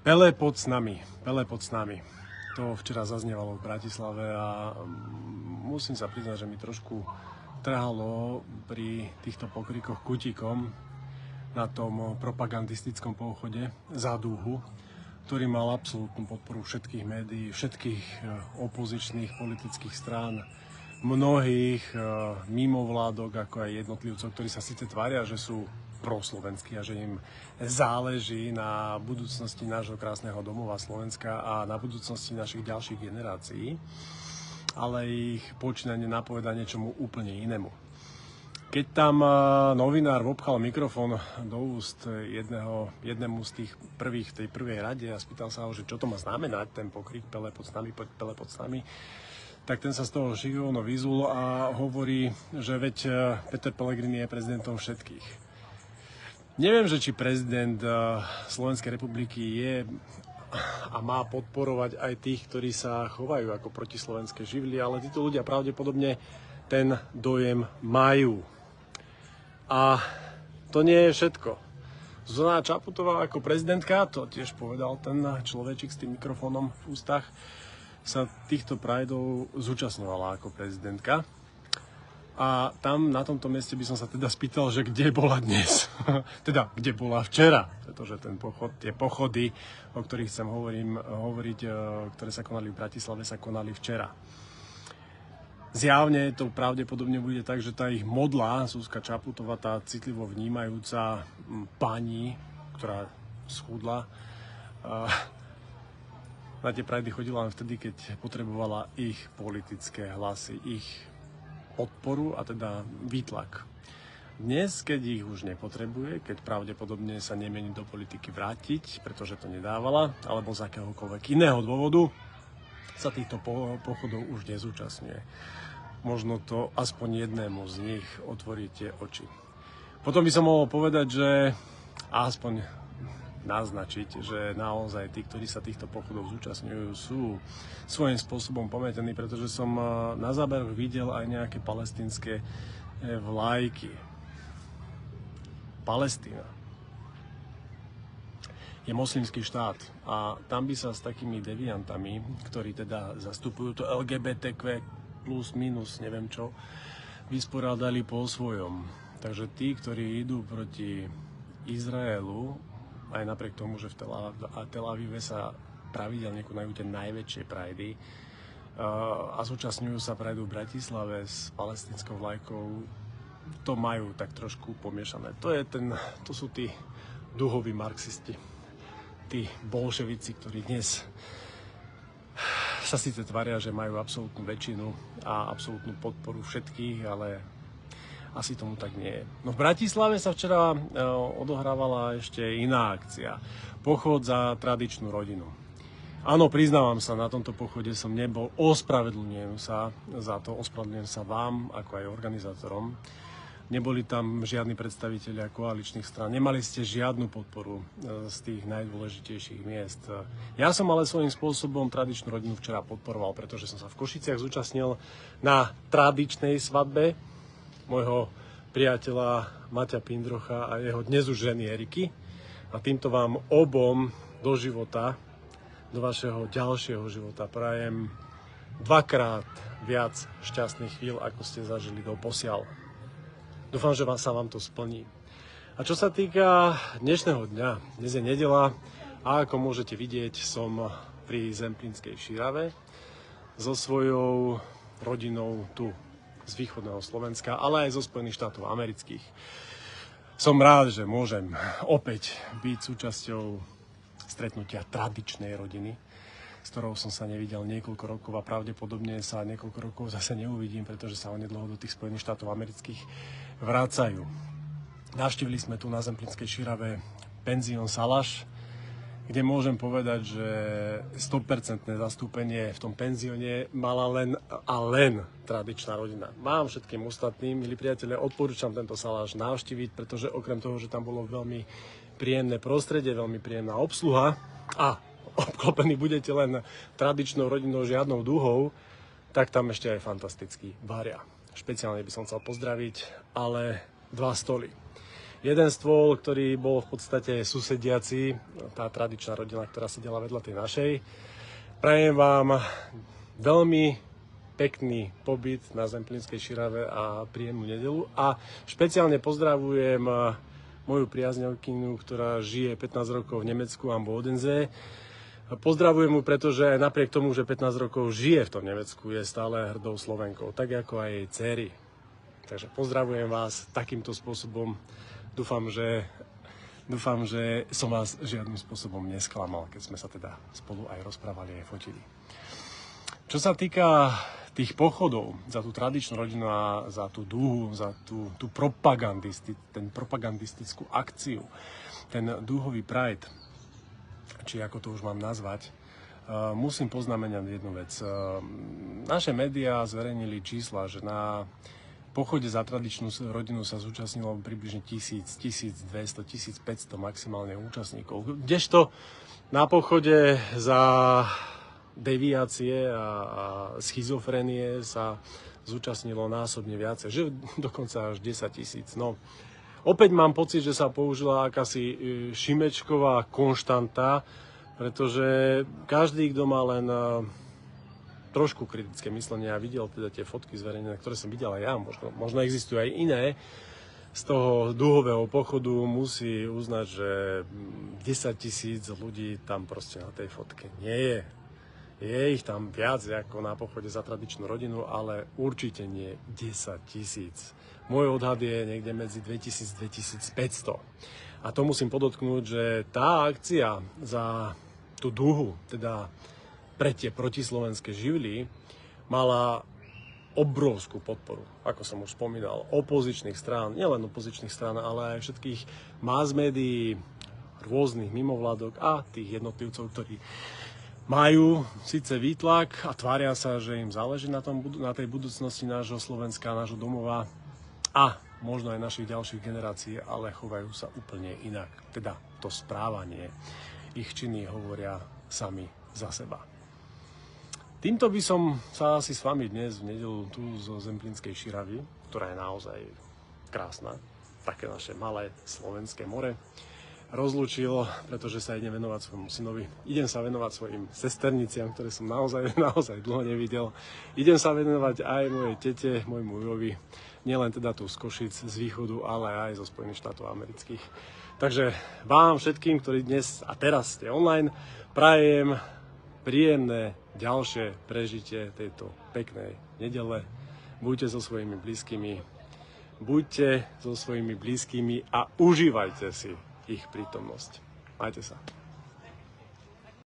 Pelé pod nami, Pelé pod nami. To včera zaznievalo v Bratislave a musím sa priznať, že mi trošku trhalo pri týchto pokrikoch kutikom na tom propagandistickom pochode za dúhu, ktorý mal absolútnu podporu všetkých médií, všetkých opozičných politických strán, mnohých mimovládok, ako aj jednotlivcov, ktorí sa síce tvária, že sú proslovenskí a že im záleží na budúcnosti nášho krásneho domova Slovenska a na budúcnosti našich ďalších generácií, ale ich počínanie napovedá niečomu úplne inému. Keď tam novinár vopchal mikrofón do úst jednému z tých prvých, tej prvej rade a spýtal sa ho, že čo to má znamenať, ten pokrik Pelé pod nami, Pelé pod nami, tak ten sa z toho šikovno vyzul a hovorí, že veď Peter Pellegrini je prezidentom všetkých. Neviem, že či prezident Slovenskej republiky je a má podporovať aj tých, ktorí sa chovajú ako protislovenské živly, ale títo ľudia pravdepodobne ten dojem majú. A to nie je všetko. Zuzana Čaputová ako prezidentka, to tiež povedal ten človečik s tým mikrofónom v ústach, sa týchto prajdov zúčastňovala ako prezidentka. A tam na tomto mieste by som sa teda spýtal, že kde bola dnes? Teda, kde bola včera? Pretože ten pochod, tie pochody, o ktorých chcem hovoriť, ktoré sa konali v Bratislave, sa konali včera. Zjavne to pravdepodobne bude tak, že tá ich modla, Zuzka Čaputová, tá citlivo vnímajúca pani, ktorá schudla, na tie prajdy chodila len vtedy, keď potrebovala ich politické hlasy, ich podporu a teda výtlak. Dnes, keď ich už nepotrebuje, keď pravdepodobne sa nemieni do politiky vrátiť, pretože to nedávala, alebo z akéhokoľvek iného dôvodu, sa týchto pochodov už nezúčastňuje. Možno to aspoň jednému z nich otvorí tie oči. Potom by som mohol povedať, že aspoň naznačiť, že naozaj tí, ktorí sa týchto pochodov zúčastňujú, sú svojím spôsobom pamätení, pretože som na záberoch videl aj nejaké palestínske vlajky. Palestína je moslimský štát a tam by sa s takými deviantami, ktorí teda zastupujú to LGBTQ plus minus, neviem čo, vysporiadali po svojom. Takže tí, ktorí idú proti Izraelu, aj napriek tomu, že v Tel Avive sa pravidelne konajú tie najväčšie prajdy a zúčastňujú sa prajdu v Bratislave s palestínskou vlajkou, to majú tak trošku pomiešané. To sú tí duhoví marxisti, tí bolševici, ktorí dnes sa síce tvária, že majú absolútnu väčšinu a absolútnu podporu všetkých, ale asi tomu tak nie je. No v Bratislave sa včera odohrávala ešte iná akcia. Pochod za tradičnú rodinu. Áno, priznávam sa, na tomto pochode som nebol, ospravedlňujem sa za to, ospravedlňujem sa vám, ako aj organizátorom. Neboli tam žiadni predstavitelia koaličných strán, nemali ste žiadnu podporu z tých najdôležitejších miest. Ja som ale svojím spôsobom tradičnú rodinu včera podporoval, pretože som sa v Košiciach zúčastnil na tradičnej svadbe môjho priateľa Maťa Pindrocha a jeho dnes už ženy Eriky. A týmto vám obom do života, do vašeho ďalšieho života prajem dvakrát viac šťastných chvíľ, ako ste zažili doposiaľ. Dúfam, že sa vám to splní. A čo sa týka dnešného dňa, dnes je nedeľa a ako môžete vidieť, som pri Zemplínskej Šírave so svojou rodinou tu z východného Slovenska, ale aj zo Spojených štátov amerických. Som rád, že môžem opäť byť súčasťou stretnutia tradičnej rodiny, s ktorou som sa nevidel niekoľko rokov a pravdepodobne sa niekoľko rokov zase neuvidím, pretože sa onedlho do tých Spojených štátov amerických vracajú. Navštívili sme tu na Zemplínskej Šírave penzión Salaš, kde môžem povedať, že 100% zastúpenie v tom penzióne mala len tradičná rodina. Mám všetkým ostatným, milí priatelia, odporúčam tento Salaš navštíviť, pretože okrem toho, že tam bolo veľmi príjemné prostredie, veľmi príjemná obsluha a obklopení budete len tradičnou rodinou, žiadnou dúhou, tak tam ešte aj fantasticky varia. Špeciálne by som chcel pozdraviť, ale 2 stoly. jeden stôl, ktorý bol v podstate susediaci, tá tradičná rodina, ktorá sedela vedľa tej našej. Prajem vám veľmi pekný pobyt na Zemplínskej Širave a príjemnú nedeľu a špeciálne pozdravujem moju priaznivkyňu, ktorá žije 15 rokov v Nemecku, am Bodensee. Pozdravujem mu, pretože napriek tomu, že 15 rokov žije v tom Nemecku, je stále hrdou Slovenkou, tak ako aj jej dcery. Takže pozdravujem vás takýmto spôsobom. Dúfam, že som vás žiadnym spôsobom nesklamal, keď sme sa teda spolu aj rozprávali, aj fotili. Čo sa týka tých pochodov za tú tradičnú rodinu a za tú dúhu, za tú propagandistickú akciu, ten dúhový Pride, či ako to už mám nazvať, musím poznamenať jednu vec. Naše médiá zverejnili čísla, že na pochode za tradičnú rodinu sa zúčastnilo približne 1000, 1200, 1500 maximálne účastníkov. Kdežto na pochode za deviácie a schizofrenie sa zúčastnilo násobne viacej, že dokonca až 10 000. No, opäť mám pocit, že sa použila akási šimečková konštanta, pretože každý, kto má len trošku kritické myslenie a videl teda tie fotky zverejnené, ktoré som videl aj ja, možno existujú aj iné, z toho dúhového pochodu musí uznať, že 10 000 ľudí tam proste na tej fotke nie je. Je ich tam viac ako na pochode za tradičnú rodinu, ale určite nie 10 000. Môj odhad je niekde medzi 2000-2500. A to musím podotknúť, že tá akcia za tú dúhu, teda pre tie protislovenské živly, mala obrovskú podporu, ako som už spomínal, opozičných strán, nielen opozičných strán, ale aj všetkých mass médií, rôznych mimovládok a tých jednotlivcov, ktorí majú síce výtlak a tvária sa, že im záleží na tej budúcnosti nášho Slovenska, nášho domova a možno aj našich ďalších generácií, ale chovajú sa úplne inak. Teda to správanie, ich činy hovoria sami za seba. Týmto by som sa asi s vami dnes v nedeľu tu zo Zemplínskej Širavy, ktorá je naozaj krásna, také naše malé slovenské more, rozlúčil, pretože sa idem venovať svojmu synovi. Idem sa venovať svojim sesterniciam, ktoré som naozaj dlho nevidel. Idem sa venovať aj mojej tete, môjmu Jovi, nielen teda tu z Košic, z východu, ale aj zo Spojených štátov amerických. Takže vám všetkým, ktorí dnes a teraz ste online, prajem príjemné ďalšie prežitie tejto peknej nedele. Buďte so svojimi blízkymi a užívajte si ich prítomnosť. Majte sa.